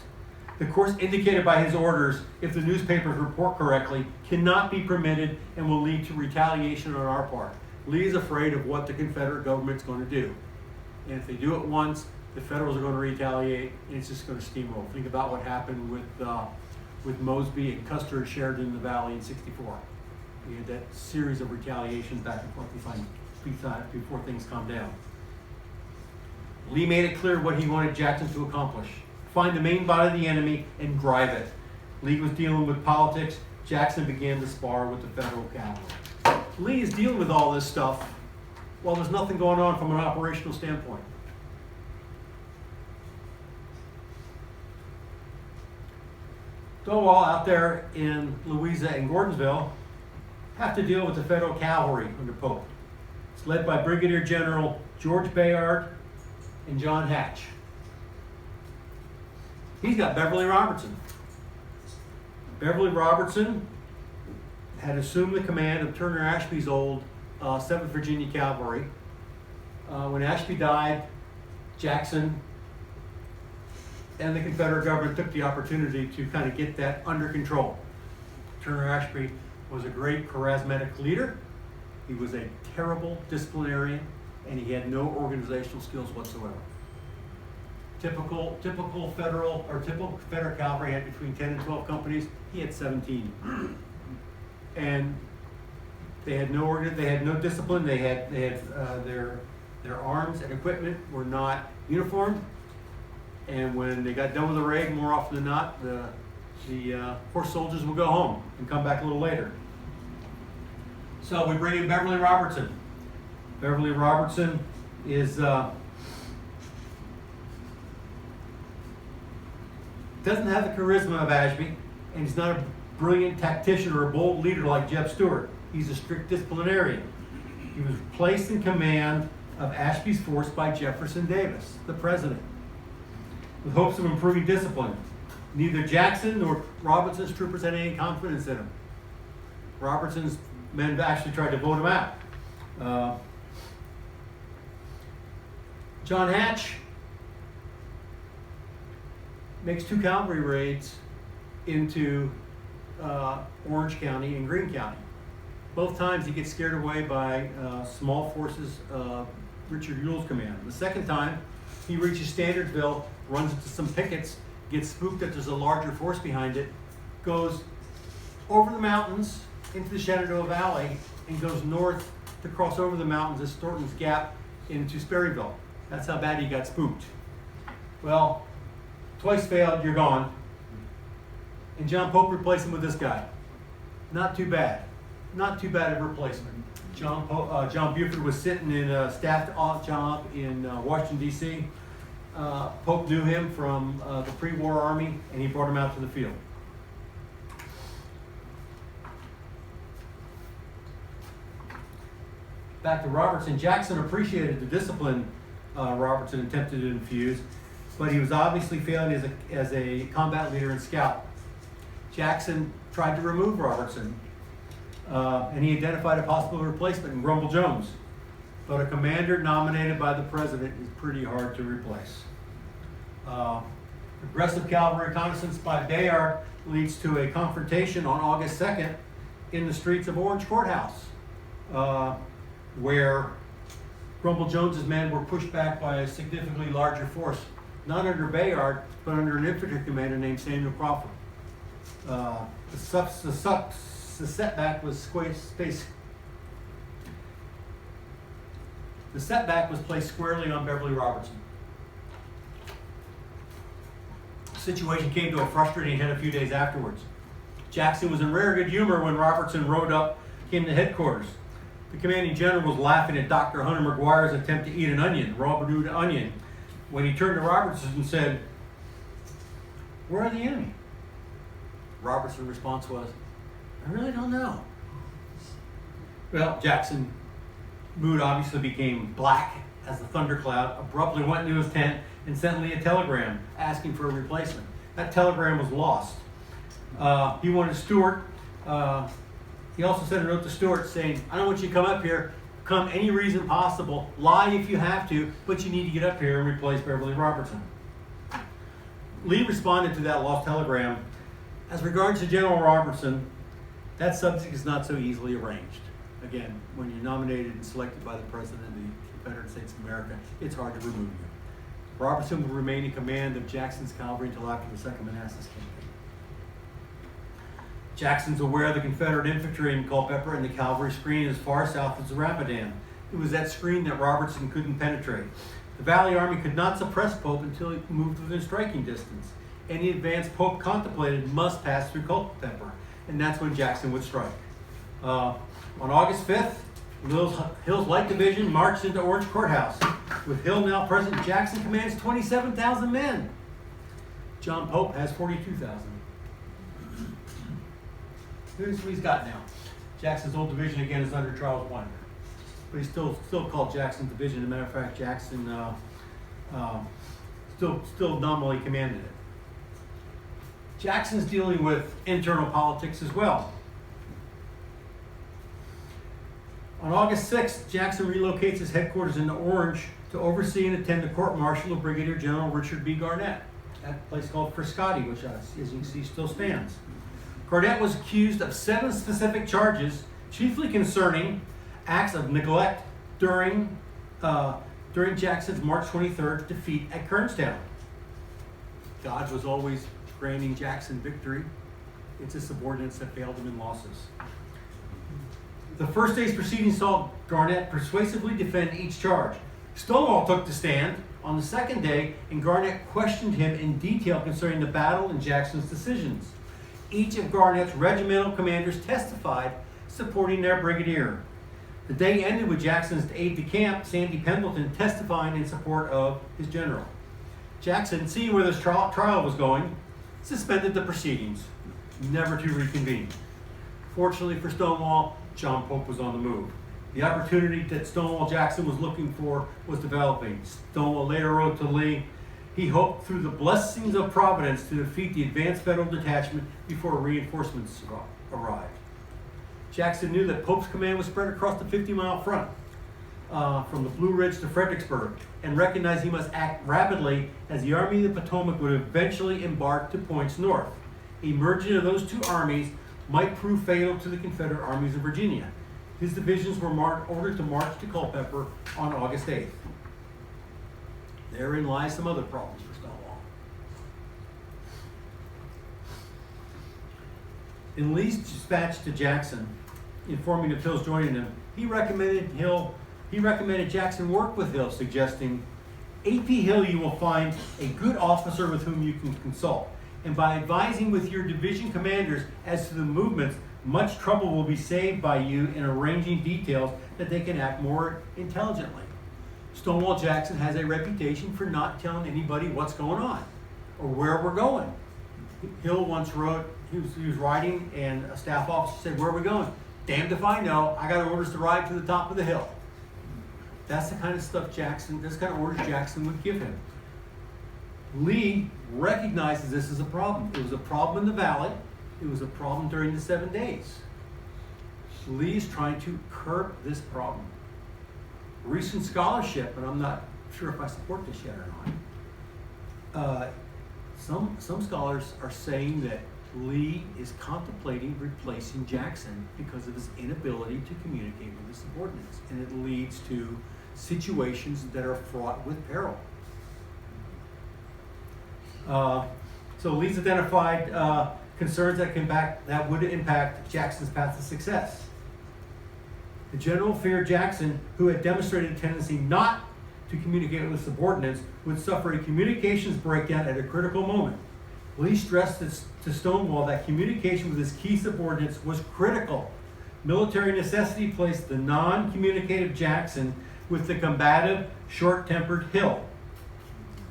Speaker 2: The course indicated by his orders, if the newspapers report correctly, cannot be permitted and will lead to retaliation on our part. Lee is afraid of what the Confederate government's going to do. And if they do it once, the Federals are going to retaliate, and it's just going to steamroll. Think about what happened with Mosby and Custer and Sheridan in the Valley in '64. We had that series of retaliations back and forth before things calmed down. Lee made it clear what he wanted Jackson to accomplish. Find the main body of the enemy and drive it. Lee was dealing with politics. Jackson began to spar with the Federal cavalry. Lee is dealing with all this stuff while there's nothing going on from an operational standpoint. Stonewall out there in Louisa and Gordonsville have to deal with the Federal cavalry under Pope. It's led by Brigadier General George Bayard and John Hatch. He's got Beverly Robertson. Beverly Robertson had assumed the command of Turner Ashby's old 7th Virginia Cavalry. When Ashby died, Jackson and the Confederate government took the opportunity to kind of get that under control. Turner Ashby was a great charismatic leader. He was a terrible disciplinarian, and he had no organizational skills whatsoever. Typical Confederate cavalry had between 10 and 12 companies. He had 17. And they had no discipline. They had their arms and equipment were not uniformed. And when they got done with the raid, more often than not, the horse soldiers would go home and come back a little later. So we bring in Beverly Robertson. Beverly Robertson is doesn't have the charisma of Ashby, and he's not a brilliant tactician or a bold leader like Jeb Stuart. He's a strict disciplinarian. He was placed in command of Ashby's force by Jefferson Davis, the president, with hopes of improving discipline. Neither Jackson nor Robertson's troopers had any confidence in him. Robertson's men actually tried to vote him out. John Hatch makes 2 cavalry raids into Orange County and Greene County. Both times he gets scared away by small forces, Richard Ewell's command. The second time, he reaches Standardville, runs into some pickets, gets spooked that there's a larger force behind it, goes over the mountains into the Shenandoah Valley, and goes north to cross over the mountains at Thornton's Gap into Sperryville. That's how bad he got spooked. Well, twice failed, you're gone. And John Pope replaced him with this guy. Not too bad. Not too bad of a replacement. John Buford was sitting in a staff job in Washington, D.C. Pope knew him from the pre-war army, and he brought him out to the field. Back to Robertson. Jackson appreciated the discipline Robertson attempted to infuse, but he was obviously failing as a combat leader and scout. Jackson tried to remove Robertson, and he identified a possible replacement in Grumble Jones. But a commander nominated by the president is pretty hard to replace. Aggressive cavalry reconnaissance by Bayard leads to a confrontation on August 2nd in the streets of Orange Courthouse, where Grumble Jones's men were pushed back by a significantly larger force, not under Bayard, but under an infantry commander named Samuel Crawford. The setback was placed squarely on Beverly Robertson. The situation came to a frustrating head a few days afterwards. Jackson was in rare good humor when Robertson came to headquarters. The commanding general was laughing at Dr. Hunter McGuire's attempt to eat an onion, raw brewed onion, when he turned to Robertson and said, "Where are the enemy?" Robertson's response was, "I really don't know." Well, Jackson's mood obviously became black as the thundercloud abruptly went into his tent and sent Lee a telegram asking for a replacement. That telegram was lost. He wanted Stewart. He also sent a note to Stewart saying, "I don't want you to come up here. Come any reason possible. Lie if you have to, but you need to get up here and replace Beverly Robertson." Lee responded to that lost telegram, "As regards to General Robertson, that subject is not so easily arranged." Again, when you're nominated and selected by the President of the Confederate States of America, it's hard to remove you. Robertson would remain in command of Jackson's cavalry until after the Second Manassas campaign. Jackson's aware of the Confederate infantry in Culpeper and the cavalry screen as far south as the Rapidan. It was that screen that Robertson couldn't penetrate. The Valley Army could not suppress Pope until he moved within striking distance. Any advance Pope contemplated must pass through Culpeper, and that's when Jackson would strike. On August 5th, Hill's Light Division marched into Orange Courthouse. With Hill now present, Jackson commands 27,000 men. John Pope has 42,000. Here's what he's got now. Jackson's old division again is under Charles Winder, but he's still called Jackson's division. As a matter of fact, Jackson still nominally commanded it. Jackson's dealing with internal politics as well. On August 6th, Jackson relocates his headquarters into Orange to oversee and attend the court-martial of Brigadier General Richard B. Garnett at a place called Frascati, which, as you can see, still stands. Garnett was accused of 7 specific charges, chiefly concerning acts of neglect during Jackson's March 23rd defeat at Kernstown. God was always granting Jackson victory. It's his subordinates that failed him in losses. The first day's proceedings saw Garnett persuasively defend each charge. Stonewall took the stand on the second day, and Garnett questioned him in detail concerning the battle and Jackson's decisions. Each of Garnett's regimental commanders testified supporting their brigadier. The day ended with Jackson's aide-de-camp, Sandy Pendleton, testifying in support of his general. Jackson, seeing where this trial was going, suspended the proceedings, never to reconvene. Fortunately for Stonewall, John Pope was on the move. The opportunity that Stonewall Jackson was looking for was developing. Stonewall later wrote to Lee, he hoped through the blessings of Providence to defeat the advanced federal detachment before reinforcements arrived. Jackson knew that Pope's command was spread across the 50-mile front from the Blue Ridge to Fredericksburg, and recognized he must act rapidly as the Army of the Potomac would eventually embark to points north. A merging of those two armies might prove fatal to the Confederate armies of Virginia. His divisions were ordered to march to Culpeper on August 8th. Therein lies some other problems for Stonewall. In Lee's dispatch to Jackson, informing of Hill's joining him, he recommended Jackson work with Hill, suggesting, A.P. Hill you will find a good officer with whom you can consult, and by advising with your division commanders as to the movements, much trouble will be saved by you in arranging details that they can act more intelligently. Stonewall Jackson has a reputation for not telling anybody what's going on or where we're going. Hill once wrote, he was riding and a staff officer said, "Where are we going?" "Damned if I know, I got orders to ride to the top of the hill." That's the kind of stuff this kind of orders Jackson would give him. Lee recognizes this as a problem. It was a problem in the valley. It was a problem during the 7 days. Lee is trying to curb this problem. Recent scholarship, and I'm not sure if I support this yet or not, some scholars are saying that Lee is contemplating replacing Jackson because of his inability to communicate with his subordinates, and it leads to situations that are fraught with peril. So Lee's identified concerns that would impact Jackson's path to success. The general feared Jackson, who had demonstrated a tendency not to communicate with his subordinates, would suffer a communications breakdown at a critical moment. Lee stressed to Stonewall that communication with his key subordinates was critical. Military necessity placed the non-communicative Jackson with the combative, short-tempered Hill.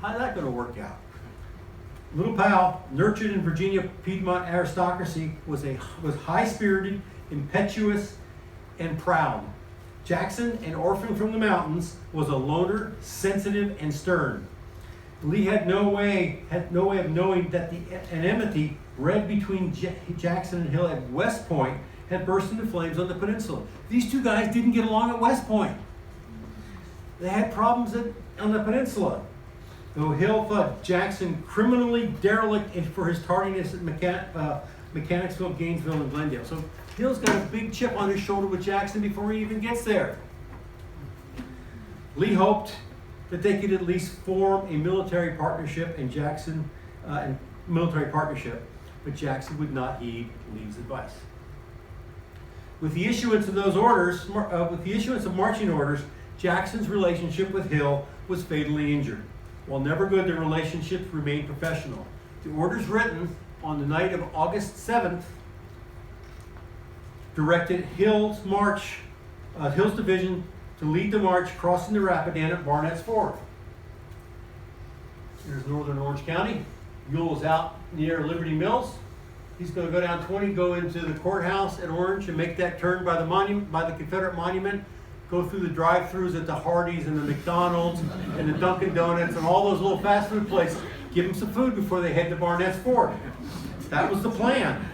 Speaker 2: How's that going to work out? Little Pal, nurtured in Virginia Piedmont aristocracy, was high-spirited, impetuous, and proud. Jackson, an orphan from the mountains, was a loner, sensitive, and stern. Lee had no way of knowing that an enmity bred between Jackson and Hill at West Point had burst into flames on the peninsula. These two guys didn't get along at West Point. They had problems on the peninsula. Though Hill thought Jackson criminally derelict for his tardiness at Mechanicsville, Gainesville, and Glendale. So Hill's got a big chip on his shoulder with Jackson before he even gets there. Lee hoped that they could at least form a military partnership, but Jackson would not heed Lee's advice. With the issuance of marching orders, Jackson's relationship with Hill was fatally injured. While never good, their relationship remained professional. The orders written on the night of August 7th directed Hill's division to lead the march crossing the Rapidan at Barnett's Ford. Here's northern Orange County. Ewell is out near Liberty Mills. He's going to go down 20, go into the courthouse at Orange and make that turn by the Confederate monument, go through the drive-thrus at the Hardee's and the McDonald's and the Dunkin' Donuts and all those little fast food places. Give them some food before they head to Barnett's Ford. That was the plan.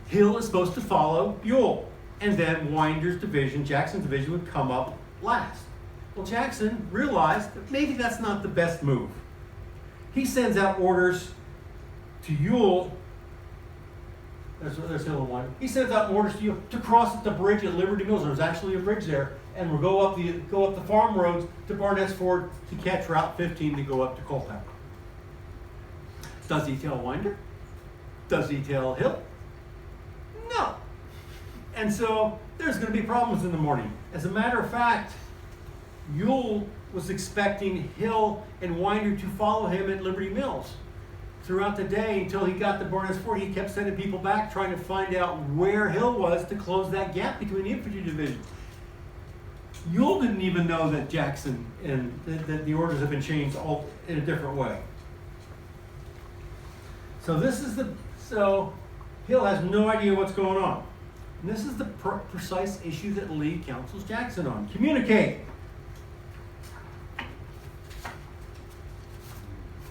Speaker 2: Hill is supposed to follow Ewell, and then Jackson's division would come up last. Well, Jackson realized that maybe that's not the best move. He sends out orders to Ewell. There's Hill and Winder. He sends out orders to Ewell to cross the bridge at Liberty Mills. There's actually a bridge there, and we'll go up the farm roads to Barnett's Ford to catch Route 15 to go up to Culpeper. Does he tell Winder? Does he tell Hill? No. And so there's going to be problems in the morning. As a matter of fact, Ewell was expecting Hill and Winder to follow him at Liberty Mills. Throughout the day, until he got to Barnett's Ford, he kept sending people back trying to find out where Hill was to close that gap between the infantry divisions. Ewell didn't even know that Jackson and that the orders have been changed all in a different way. So Hill has no idea what's going on. And this is the precise issue that Lee counsels Jackson on. Communicate.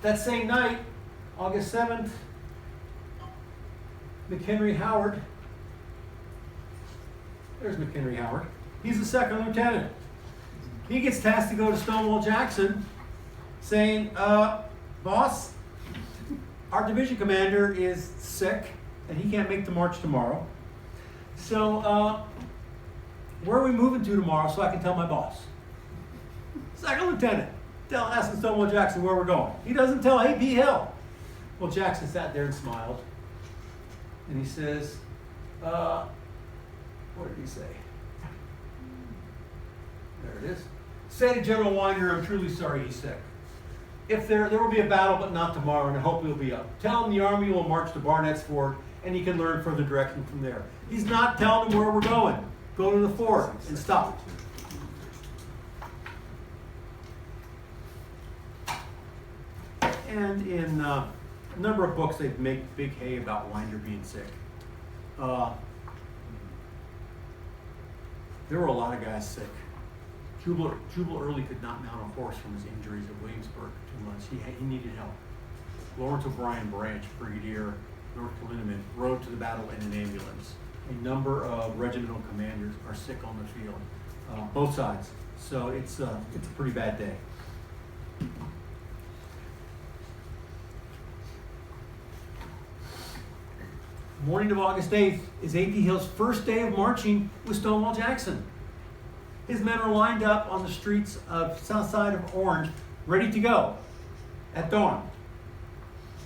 Speaker 2: That same night, August 7th, McHenry Howard, there's McHenry Howard, he's the second lieutenant. He gets tasked to go to Stonewall Jackson saying, boss, our division commander is sick and he can't make the march tomorrow. So, where are we moving to tomorrow so I can tell my boss? Second lieutenant, asking Stonewall Jackson where we're going. He doesn't tell AP Hill. Well, Jackson sat there and smiled. And he says, what did he say? There it is. Say to General Winder, I'm truly sorry he's sick. If there will be a battle, but not tomorrow, and I hope he'll be up. Tell him the Army will march to Barnett's Ford, and he can learn further direction from there. He's not telling him where we're going. Go to the fort and stop. And in a number of books, they make big hay about Winder being sick. There were a lot of guys sick. Jubal Early could not mount a horse from his injuries at Williamsburg for 2 months. He needed help. Lawrence O'Brien Branch, Brigadier, North Carolina, rode to the battle in an ambulance. A number of regimental commanders are sick on the field, both sides. So it's a pretty bad day. Morning of August 8th is AP Hill's first day of marching with Stonewall Jackson. His men are lined up on the streets of south side of Orange, ready to go at dawn.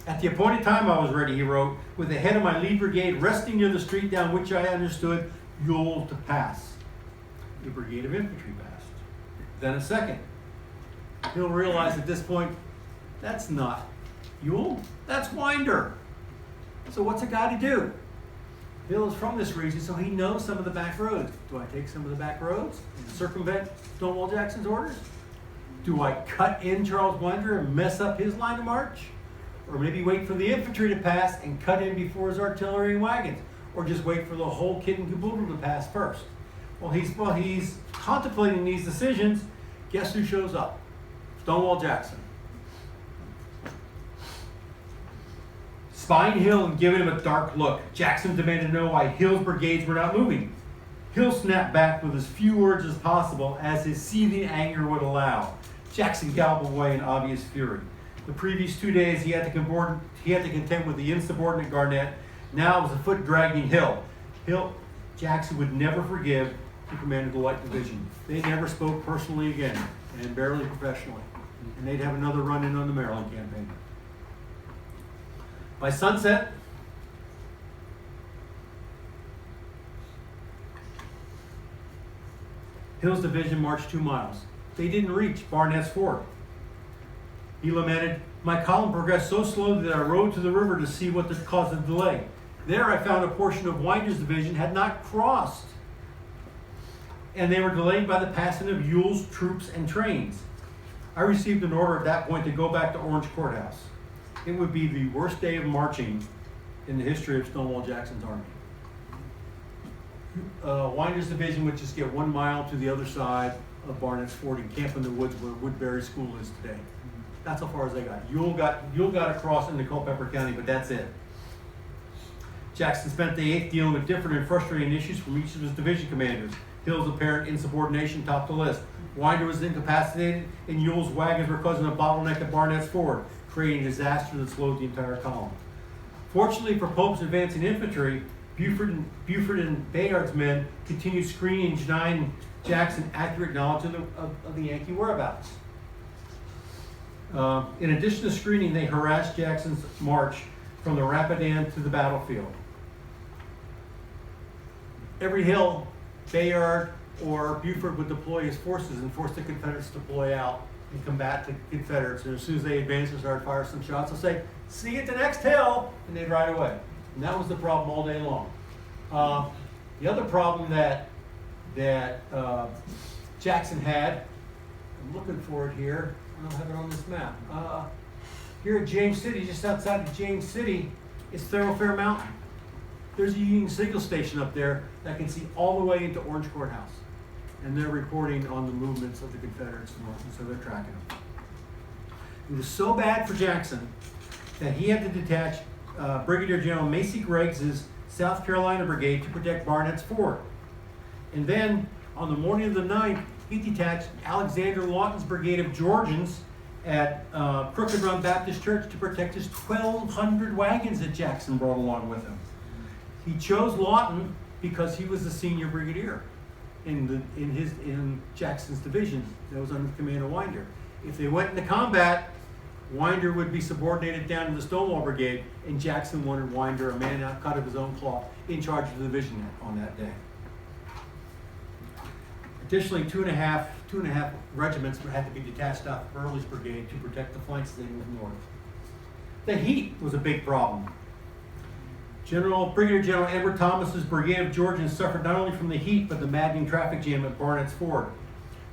Speaker 2: At the appointed time I was ready, he wrote, with the head of my lead brigade resting near the street down which I understood Ewell to pass. The brigade of infantry passed. Then a second. He'll realize at this point, that's not Ewell, that's Winder. So what's a guy to do? Bill is from this region, so he knows some of the back roads. Do I take some of the back roads and circumvent Stonewall Jackson's orders? Do I cut in Charles Winder and mess up his line of march? Or maybe wait for the infantry to pass and cut in before his artillery and wagons? Or just wait for the whole kit and caboodle to pass first? While he's contemplating these decisions, guess who shows up? Stonewall Jackson. Spying Hill and giving him a dark look, Jackson demanded to know why Hill's brigades were not moving. Hill snapped back with as few words as possible, as his seething anger would allow. Jackson galloped away in obvious fury. The previous 2 days he had to contend with the insubordinate Garnett. Now it was a foot dragging Hill. Jackson would never forgive the commander of the Light Division. They never spoke personally again, and barely professionally. And they'd have another run-in on the Maryland campaign. By sunset, Hill's division marched 2 miles. They didn't reach Barnett's Ford. He lamented, my column progressed so slowly that I rode to the river to see what caused the delay. There I found a portion of Winder's division had not crossed, and they were delayed by the passing of Ewell's troops and trains. I received an order at that point to go back to Orange Courthouse. It would be the worst day of marching in the history of Stonewall Jackson's army. Winder's division would just get 1 mile to the other side of Barnett's Ford and camp in the woods where Woodbury School is today. That's how far as they got. Ewell got across into Culpeper County, but that's it. Jackson spent the 8th dealing with different and frustrating issues from each of his division commanders. Hill's apparent insubordination topped the list. Winder was incapacitated, and Ewell's wagons were causing a bottleneck at Barnett's Ford, creating a disaster that slowed the entire column. Fortunately for Pope's advancing infantry, Buford and Bayard's men continued screening and denying Jackson accurate knowledge of the Yankee whereabouts. In addition to screening, they harassed Jackson's march from the Rapidan to the battlefield. Every hill, Bayard or Buford would deploy his forces and force the Confederates to deploy out and combat the Confederates. And as soon as they advanced and started firing some shots, they'll say, see you at the next hill, and they'd ride away. And that was the problem all day long. The other problem that Jackson had, I'm looking for it here, I don't have it on this map. Here at James City, just outside of James City, is Thoroughfare Mountain. There's a Union signal station up there that can see all the way into Orange Courthouse. And they're reporting on the movements of the Confederates north, and so they're tracking them. It was so bad for Jackson that he had to detach Brigadier General Macy Greggs' South Carolina Brigade to protect Barnett's Ford. And then, on the morning of the 9th, he detached Alexander Lawton's brigade of Georgians at Crooked Run Baptist Church to protect his 1,200 wagons that Jackson brought along with him. He chose Lawton because he was the senior brigadier in Jackson's division that was under the command of Winder. If they went into combat, Winder would be subordinated down to the Stonewall Brigade, and Jackson wanted Winder, a man out cut of his own cloth, in charge of the division on that day. Additionally, two and a half regiments had to be detached out of Early's brigade to protect the flanks as they moved north. The heat was a big problem. Brigadier General Edward Thomas's brigade of Georgians suffered not only from the heat, but the maddening traffic jam at Barnett's Ford.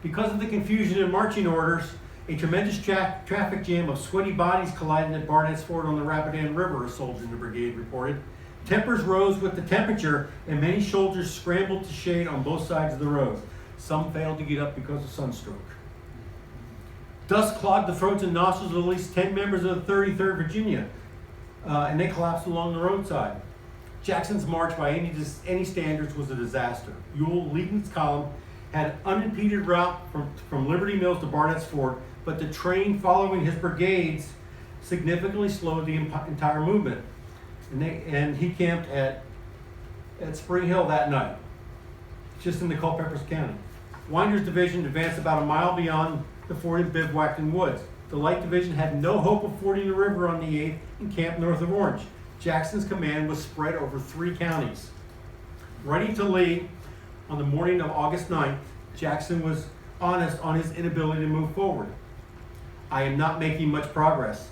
Speaker 2: Because of the confusion in marching orders, a tremendous traffic jam of sweaty bodies collided at Barnett's Ford on the Rapidan River, a soldier in the brigade reported. Tempers rose with the temperature, and many soldiers scrambled to shade on both sides of the road. Some failed to get up because of sunstroke. Dust clogged the throats and nostrils of at least 10 members of the 33rd Virginia, and they collapsed along the roadside. Jackson's march by any standards was a disaster. Ewell, leading its column, had an unimpeded route from Liberty Mills to Barnett's Ford, but the train following his brigades significantly slowed the entire movement. And he camped at Spring Hill that night, just in the Culpepper's County. Winder's division advanced about a mile beyond the ford and bivouacked in woods. The Light Division had no hope of fording the river on the 8th and camped north of Orange. Jackson's command was spread over 3 counties. Writing to Lee on the morning of August 9th, Jackson was honest on his inability to move forward. I am not making much progress.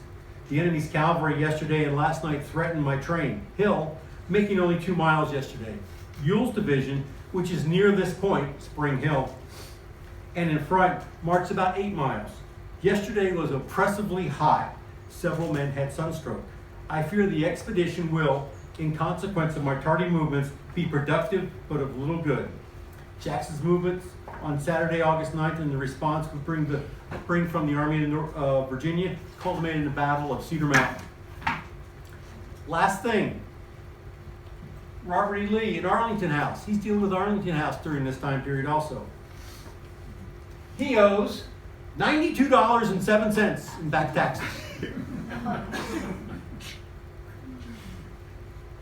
Speaker 2: The enemy's cavalry yesterday and last night threatened my train, Hill, making only 2 miles yesterday. Ewell's division, which is near this point, Spring Hill, and in front, marched about 8 miles. Yesterday was oppressively hot. Several men had sunstroke. I fear the expedition will, in consequence of my tardy movements, be productive but of little good. Jackson's movements on Saturday, August 9th, and the response would bring from the Army of Virginia, culminated in the Battle of Cedar Mountain. Last thing, Robert E. Lee in Arlington House. He's dealing with Arlington House during this time period also. He owes $92.07 in back taxes.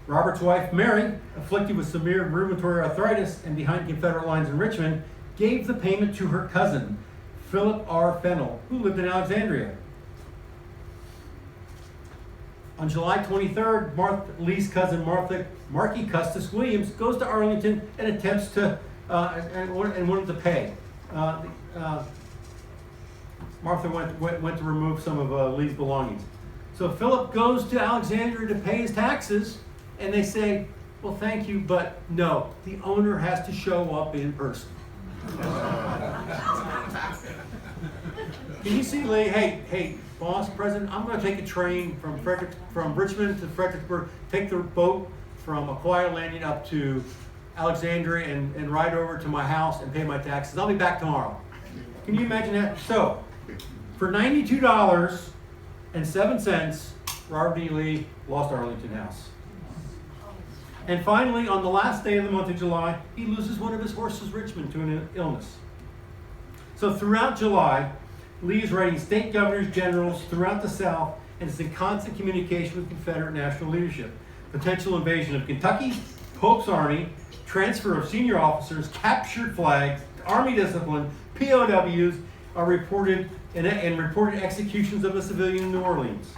Speaker 2: Robert's wife, Mary, afflicted with severe rheumatoid arthritis and behind Confederate lines in Richmond, gave the payment to her cousin, Philip R. Fennell, who lived in Alexandria. On July 23rd, Lee's cousin, Marquis Custis Williams, goes to Arlington and attempts to, and wanted to pay. Martha went to remove some of Lee's belongings. So Philip goes to Alexandria to pay his taxes, and they say, well, thank you, but no, the owner has to show up in person. Can you see Lee? Hey, boss, president, I'm going to take a train from Richmond to Fredericksburg, take the boat from Aquia Landing up to Alexandria and ride over to my house and pay my taxes. I'll be back tomorrow. Can you imagine that? So, for $92.07, Robert E. Lee lost Arlington House. And finally, on the last day of the month of July, he loses one of his horses, Richmond, to an illness. So throughout July, Lee is writing state governors, generals throughout the South, and is in constant communication with Confederate national leadership. Potential invasion of Kentucky, Pope's Army, transfer of senior officers, captured flags, Army discipline, POWs are reported, and reported executions of a civilian in New Orleans.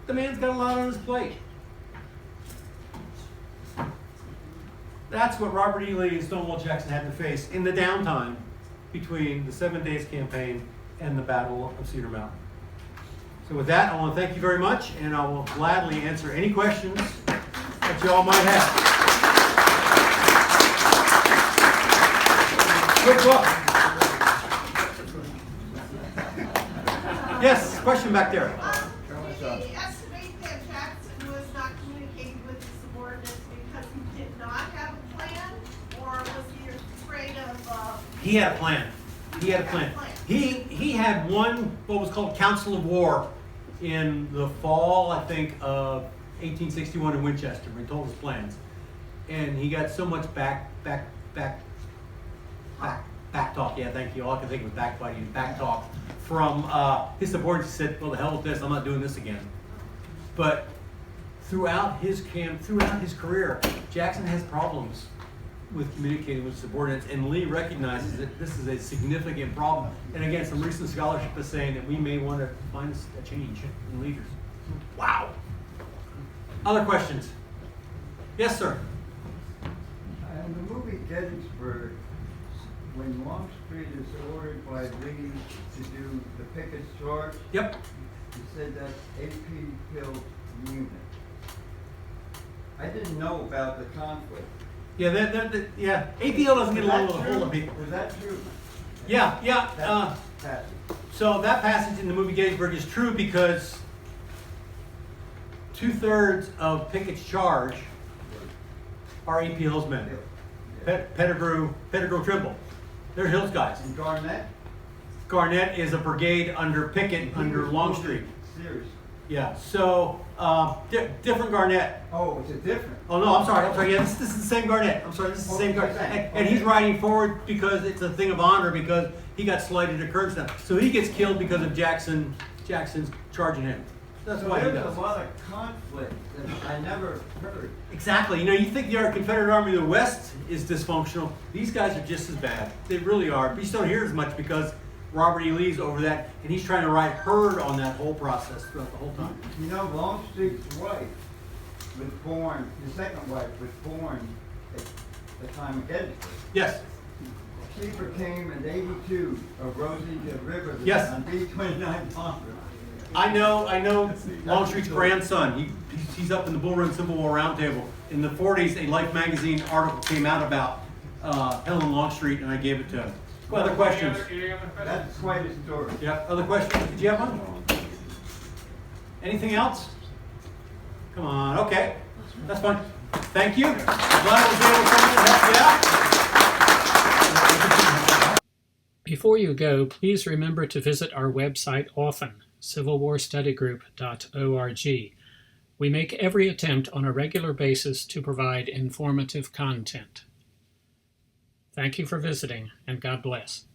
Speaker 2: The man's got a lot on his plate. That's what Robert E. Lee and Stonewall Jackson had to face in the downtime between the 7 Days Campaign and the Battle of Cedar Mountain. So with that, I want to thank you very much, and I will gladly answer any questions that you all might have. Good luck. Yes, question back there.
Speaker 3: Did he estimate that Jackson was not communicating with his subordinates because he did not have a plan, or was he afraid of?
Speaker 2: He had a plan. He had a plan. He had one, what was called Council of War in the fall, I think, of 1861 in Winchester, when he told his plans. And he got so much back talk, yeah, thank you. All I could think was backbiting, back talk from his subordinates. He said, well, the hell with this, I'm not doing this again. But throughout his career, Jackson has problems with communicating with subordinates, and Lee recognizes that this is a significant problem. And again, some recent scholarship is saying that we may want to find a change in leaders. Wow. Other questions? Yes, sir.
Speaker 4: In the movie Gettysburg, when Longstreet is ordered by Lee to do the Pickett's charge,
Speaker 2: Yep.
Speaker 4: he said that's AP Hill's unit. I didn't know about the conflict.
Speaker 2: Yeah, yeah. APL doesn't get along with a whole lot of people.
Speaker 4: Was that true?
Speaker 2: Yeah.
Speaker 4: That passage.
Speaker 2: So that passage in the movie Gettysburg is true because 2/3 of Pickett's charge are AP Hill's men. Pettigrew, Trimble. They're Hill's guys.
Speaker 4: And Garnett?
Speaker 2: Garnett is a brigade under Pickett, under Longstreet.
Speaker 4: Seriously.
Speaker 2: Yeah, so different Garnett.
Speaker 4: Oh, it's a different.
Speaker 2: Oh no, I'm sorry. Yeah, this is the same Garnett. I'm sorry, this is the same Garnett. And he's riding forward because it's a thing of honor because he got slighted at Kernstown. So he gets killed because of Jackson's charging him. That's why he
Speaker 4: There's
Speaker 2: does.
Speaker 4: a lot of conflict that I never heard.
Speaker 2: Exactly. You know, you think the Confederate Army of the West is dysfunctional. These guys are just as bad. They really are. But you just don't hear as much because Robert E. Lee's over that, and he's trying to ride herd on that whole process throughout the whole time.
Speaker 4: You know, Longstreet's wife was born, his second wife was born at the time of Gettysburg.
Speaker 2: Yes.
Speaker 4: She became in '82 a Rosie the River
Speaker 2: Yes.
Speaker 4: on B-29 bomber.
Speaker 2: I know Longstreet's grandson. He's up in the Bull Run Civil War Roundtable. In the 40s, a Life magazine article came out about Helen Longstreet, and I gave it to him. Other questions?
Speaker 4: That's quite a story.
Speaker 2: Yeah, other questions? Did you have one? Anything else? Come on, okay. That's fine. Thank you. Glad I was able to come in and help you out.
Speaker 1: Before you go, please remember to visit our website often, civilwarstudygroup.org. We make every attempt on a regular basis to provide informative content. Thank you for visiting, and God bless.